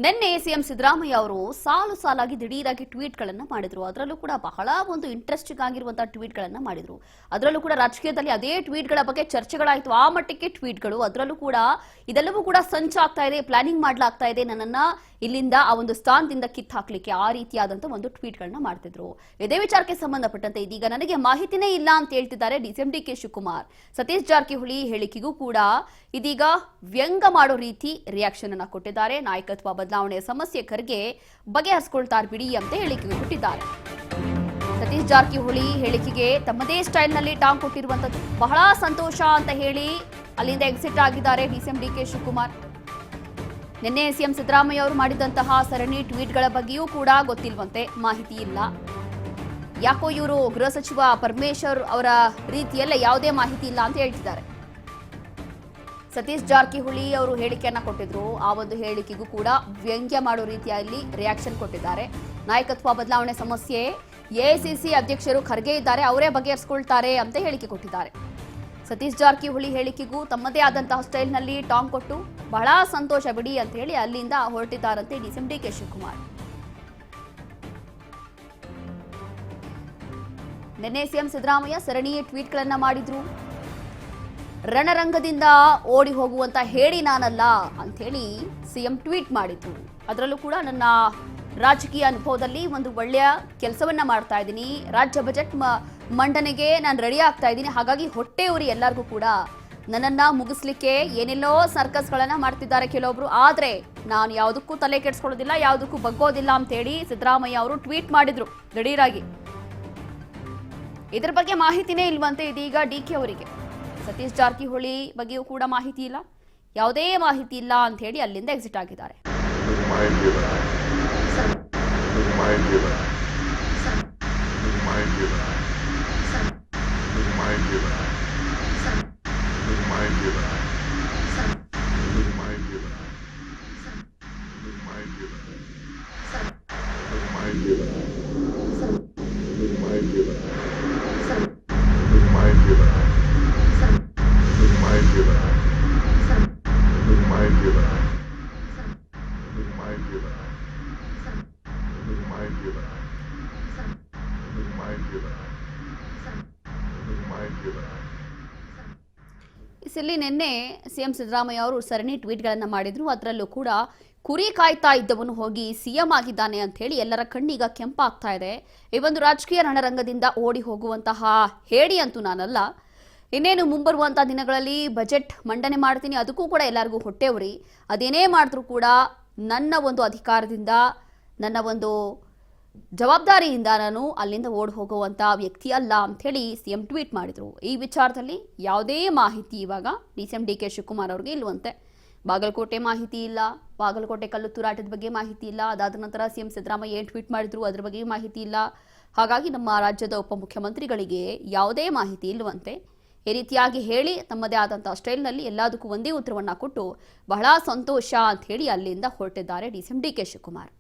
ನಿನ್ನೆ ಸಿಎಂ ಸಿದ್ದರಾಮಯ್ಯ ಅವರು ಸಾಲಾಗಿ ದಿಢೀರಾಗಿ ಟ್ವೀಟ್ಗಳನ್ನ ಮಾಡಿದ್ರು. ಅದರಲ್ಲೂ ಕೂಡ ಬಹಳ ಒಂದು ಇಂಟ್ರೆಸ್ಟಿಂಗ್ ಆಗಿರುವಂತಹ ಟ್ವೀಟ್ಗಳನ್ನ ಮಾಡಿದ್ರು. ಅದರಲ್ಲೂ ಕೂಡ ರಾಜಕೀಯದಲ್ಲಿ ಅದೇ ಟ್ವೀಟ್ಗಳ ಬಗ್ಗೆ ಚರ್ಚೆಗಳಾಯಿತು. ಆ ಮಟ್ಟಕ್ಕೆ ಟ್ವೀಟ್ಗಳು. ಅದರಲ್ಲೂ ಕೂಡ ಇದೆಲ್ಲವೂ ಕೂಡ ಸಂಚಾಗ್ತಾ ಇದೆ, ಪ್ಲಾನಿಂಗ್ ಮಾಡಲಾಗ್ತಾ ಇದೆ, ನನ್ನನ್ನ ಇಲ್ಲಿಂದ ಆ ಒಂದು ಸ್ಥಾನದಿಂದ ಕಿತ್ತು ಹಾಕ್ಲಿಕ್ಕೆ ಆ ರೀತಿಯಾದಂತ ಒಂದು ಟ್ವೀಟ್ಗಳನ್ನ ಮಾಡ್ತಿದ್ರು. ಇದೇ ವಿಚಾರಕ್ಕೆ ಸಂಬಂಧಪಟ್ಟಂತೆ ಇದೀಗ ನನಗೆ ಮಾಹಿತಿನೇ ಇಲ್ಲ ಅಂತ ಹೇಳ್ತಿದ್ದಾರೆ ಡಿಸಿಎಂ ಡಿಕೆ ಶಿವಕುಮಾರ್. ಸತೀಶ್ ಜಾರಕಿಹೊಳಿ ಹೇಳಿಕೆಗೂ ಕೂಡ ಇದೀಗ ವ್ಯಂಗ್ಯ ಮಾಡೋ ರೀತಿ ರಿಯಾಕ್ಷನ್ ಅನ್ನ ಕೊಟ್ಟಿದ್ದಾರೆ. ನಾಯಕತ್ವ ಬದಲಾವಣೆ ಸಮಸ್ಯೆ ಖರ್ಗೆ ಬಗೆಹರಿಸಿಕೊಳ್ತಾರೆ ಬಿಡಿ ಅಂತ ಹೇಳಿಕೆ ಕೊಟ್ಟಿದ್ದಾರೆ. ಸತೀಶ್ ಜಾರಕಿಹೊಳಿ ಹೇಳಿಕೆಗೆ ತಮ್ಮದೇ ಸ್ಟೈಲ್ನಲ್ಲಿ ಟಾಂಗ್ ಕೊಟ್ಟಿರುವಂತದ್ದು ಬಹಳ ಸಂತೋಷ ಅಂತ ಹೇಳಿ ಅಲ್ಲಿಂದ ಎಕ್ಸಿಟ್ ಆಗಿದ್ದಾರೆ ಡಿಸಿಎಂ ಡಿಕೆ ಶಿವಕುಮಾರ್. ನಿನ್ನೆ ಸಿಎಂ ಸಿದ್ದರಾಮಯ್ಯ ಅವರು ಮಾಡಿದಂತಹ ಸರಣಿ ಟ್ವೀಟ್ಗಳ ಬಗ್ಗೆಯೂ ಕೂಡ ಗೊತ್ತಿಲ್ವಂತೆ, ಮಾಹಿತಿ ಇಲ್ಲ. ಯಾಕೋ ಇವರು ಗೃಹ ಸಚಿವ ಪರಮೇಶ್ವರ್ ಅವರ ರೀತಿಯಲ್ಲೇ ಯಾವುದೇ ಮಾಹಿತಿ ಇಲ್ಲ ಅಂತ ಹೇಳ್ತಿದ್ದಾರೆ. ಸತೀಶ್ ಜಾರಕಿಹೊಳಿ ಅವರು ಹೇಳಿಕೆಯನ್ನ ಕೊಟ್ಟಿದ್ರು. ಆ ಒಂದು ಹೇಳಿಕೆಗೂ ಕೂಡ ವ್ಯಂಗ್ಯ ಮಾಡೋ ರೀತಿಯಲ್ಲಿ ರಿಯಾಕ್ಷನ್ ಕೊಟ್ಟಿದ್ದಾರೆ. ನಾಯಕತ್ವ ಬದಲಾವಣೆ ಸಮಸ್ಯೆ ಎಐಸಿಸಿ ಅಧ್ಯಕ್ಷರು ಖರ್ಗೆ ಇದ್ದಾರೆ, ಅವರೇ ಬಗೆಹರಿಸಿಕೊಳ್ತಾರೆ ಅಂತ ಹೇಳಿಕೆ ಕೊಟ್ಟಿದ್ದಾರೆ. ಸತೀಶ್ ಜಾರಕಿಹೊಳಿ ಹೇಳಿಕೆಗೂ ತಮ್ಮದೇ ಆದಂತಹ ಸ್ಟೈಲ್ನಲ್ಲಿ ಟಾಂಗ್ ಕೊಟ್ಟು ಬಹಳ ಸಂತೋಷ ಬಿಡಿ ಅಂತ ಹೇಳಿ ಅಲ್ಲಿಂದ ಹೊರಟಿದ್ದಾರಂತೆ ಡಿಸಿಎಂ ಡಿಕೆ ಶಿವಕುಮಾರ್. ನಿನ್ನೆ ಸಿಎಂ ಸಿದ್ದರಾಮಯ್ಯ ಸರಣಿ ಟ್ವೀಟ್ಗಳನ್ನ ಮಾಡಿದ್ರು. ರಣರಂಗದಿಂದ ಓಡಿ ಹೋಗುವಂತ ಹೇಳಿ ನಾನಲ್ಲ ಅಂತ ಹೇಳಿ ಸಿಎಂ ಟ್ವೀಟ್ ಮಾಡಿದ್ರು. ಅದರಲ್ಲೂ ಕೂಡ ನನ್ನ ರಾಜಕೀಯ ಅನುಭವದಲ್ಲಿ ಒಂದು ಒಳ್ಳೆಯ ಕೆಲಸವನ್ನ ಮಾಡ್ತಾ ಇದ್ದೀನಿ, ರಾಜ್ಯ ಬಜೆಟ್ ಮಂಡನೆಗೆ ನಾನು ರೆಡಿ ಆಗ್ತಾ ಇದ್ದೀನಿ, ಹಾಗಾಗಿ ಹೊಟ್ಟೆ ಉರಿ ಎಲ್ಲರಿಗೂ ಕೂಡ ನನ್ನನ್ನ ಮುಗಿಸ್ಲಿಕ್ಕೆ ಏನೆಲ್ಲೋ ಸರ್ಕಸ್ಗಳನ್ನ ಮಾಡ್ತಿದ್ದಾರೆ ಕೆಲವೊಬ್ರು, ಆದ್ರೆ ನಾನು ಯಾವುದಕ್ಕೂ ತಲೆ ಕೆಡಿಸ್ಕೊಳ್ಳೋದಿಲ್ಲ, ಯಾವುದಕ್ಕೂ ಬಗ್ಗೋದಿಲ್ಲ ಅಂತ ಹೇಳಿ ಸಿದ್ದರಾಮಯ್ಯ ಅವರು ಟ್ವೀಟ್ ಮಾಡಿದ್ರು ದಿಢೀರಾಗಿ. ಇದ್ರ ಬಗ್ಗೆ ಮಾಹಿತಿನೇ ಇಲ್ವಂತೆ ಇದೀಗ ಡಿಕೆ ಅವರಿಗೆ. ಸತೀಶ್ ಜಾರಕಿಹೊಳಿ ಬಗ್ಗೆಯೂ ಕೂಡ ಮಾಹಿತಿ ಇಲ್ಲ, ಯಾವುದೇ ಮಾಹಿತಿ ಇಲ್ಲ ಅಂತ ಹೇಳಿ ಅಲ್ಲಿಂದ ಎಕ್ಸಿಟ್ ಆಗಿದ್ದಾರೆ. ಇಲ್ಲಿ ನಿನ್ನೆ ಸಿಎಂ ಸಿದ್ದರಾಮಯ್ಯ ಅವರು ಸರಣಿ ಟ್ವೀಟ್ಗಳನ್ನು ಮಾಡಿದ್ರು. ಅದರಲ್ಲೂ ಕೂಡ ಕುರಿ ಕಾಯ್ತಾ ಇದ್ದವನು ಹೋಗಿ ಸಿಎಂ ಆಗಿದ್ದಾನೆ ಅಂತ ಹೇಳಿ ಎಲ್ಲರ ಕಣ್ಣೀಗ ಕೆಂಪಾಗ್ತಾ ಇದೆ. ಈ ಒಂದು ರಾಜಕೀಯ ರಣರಂಗದಿಂದ ಓಡಿ ಹೋಗುವಂತಹ ಹೇಳಿ ಅಂತೂ ನಾನಲ್ಲ. ಇನ್ನೇನು ಮುಂಬರುವಂತಹ ದಿನಗಳಲ್ಲಿ ಬಜೆಟ್ ಮಂಡನೆ ಮಾಡ್ತೀನಿ, ಅದಕ್ಕೂ ಕೂಡ ಎಲ್ಲರಿಗೂ ಹೊಟ್ಟೆ ಉರಿ. ಅದೇನೇ ಮಾಡಿದ್ರೂ ಕೂಡ ನನ್ನ ಒಂದು ಅಧಿಕಾರದಿಂದ, ನನ್ನ ಒಂದು ಜವಾಬ್ದಾರಿಯಿಂದ ನಾನು ಅಲ್ಲಿಂದ ಓಡಿ ಹೋಗುವಂತ ವ್ಯಕ್ತಿ ಅಲ್ಲ ಅಂತ ಹೇಳಿ ಸಿಎಂ ಟ್ವೀಟ್ ಮಾಡಿದ್ರು. ಈ ವಿಚಾರದಲ್ಲಿ ಯಾವುದೇ ಮಾಹಿತಿ ಇವಾಗ ಡಿಸಿಎಂ ಡಿಕೆ ಶಿವಕುಮಾರ್ ಅವ್ರಿಗೆ ಇಲ್ವಂತೆ. ಬಾಗಲಕೋಟೆ ಮಾಹಿತಿ ಇಲ್ಲ, ಬಾಗಲಕೋಟೆ ಕಲ್ಲು ತೂರಾಟದ ಬಗ್ಗೆ ಮಾಹಿತಿ ಇಲ್ಲ. ಅದಾದ ನಂತರ ಸಿಎಂ ಸಿದ್ದರಾಮಯ್ಯ ಏನು ಟ್ವೀಟ್ ಮಾಡಿದ್ರು ಅದ್ರ ಬಗ್ಗೆ ಮಾಹಿತಿ ಇಲ್ಲ. ಹಾಗಾಗಿ ನಮ್ಮ ರಾಜ್ಯದ ಉಪಮುಖ್ಯಮಂತ್ರಿಗಳಿಗೆ ಯಾವುದೇ ಮಾಹಿತಿ ಇಲ್ವಂತೆ. ಈ ರೀತಿಯಾಗಿ ಹೇಳಿ ತಮ್ಮದೇ ಆದಂತಹ ಸ್ಟೈಲ್ನಲ್ಲಿ ಎಲ್ಲದಕ್ಕೂ ಒಂದೇ ಉತ್ತರವನ್ನ ಕೊಟ್ಟು ಬಹಳ ಸಂತೋಷ ಅಂತ ಹೇಳಿ ಅಲ್ಲಿಂದ ಹೊರಟಿದ್ದಾರೆ ಡಿಸಿಎಂ ಡಿಕೆ ಶಿವಕುಮಾರ್.